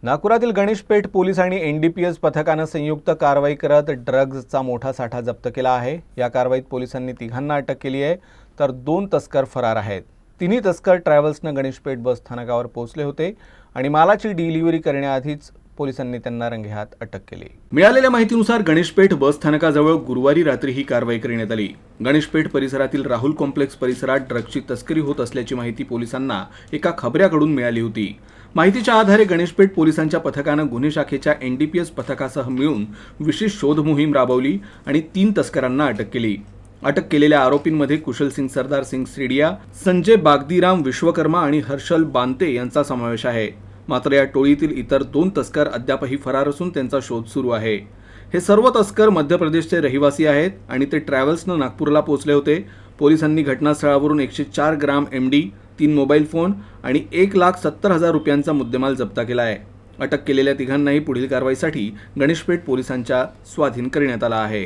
नागपुरातील गणेशपेठ पोलीस आणि एनडीपीएस पथकानं संयुक्त कारवाई करत ड्रग्जचा मोठा साठा जप्त केला आहे। या कारवाईत पोलिसांनी तिघांना अटक केली आहे, तर 2 तस्कर फरार आहेत। तिन्ही तस्कर ट्रॅव्हल्सनं गणेशपेठ बस स्थानकावर पोहोचले होते आणि मालाची डिलिव्हरी करण्याआधीच पोलिसांनी त्यांना रंगेहात अटक केली। मिळालेल्या माहितीनुसार गणेशपेठ बस स्थानकाजवळ गुरुवारी रात्री ही कारवाई करण्यात आली। गणेशपेठ परिसरातील राहुल कॉम्प्लेक्स परिसरात ड्रग्जची तस्करी होत असल्याची माहिती पोलिसांना एका खबऱ्याकडून मिळाली होती। माहितीच्या आधारे गणेशपेठ पोलिसांच्या पथकानं गुन्हे शाखेच्या एनडीपीएस पथकासह मिळून विशेष शोध मोहीम राबवली आणि 3 तस्करांना अटक केली। अटक केलेल्या आरोपींमध्ये कुशल सिंग सरदार सिंग सिडिया, संजय बागदीराम विश्वकर्मा आणि हर्षल बांते यांचा समावेश आहे। मात्र या टोळीतील इतर 2 तस्कर अद्यापही फरार असून त्यांचा शोध सुरू आहे। हे सर्व तस्कर मध्य प्रदेशचे रहिवासी आहेत आणि ते ट्रॅव्हल्सनं नागपूरला पोहोचले होते। पोलिसांनी घटनास्थळावरून 104 ग्राम एमडी, 3 मोबाईल फोन आणि 1,70,000 रुपयांचा मुद्देमाल जप्त केला आहे। अटक केलेल्या तिघांनाही पुढील कारवाईसाठी गणेशपेठ पोलिसांच्या स्वाधीन करण्यात आला आहे।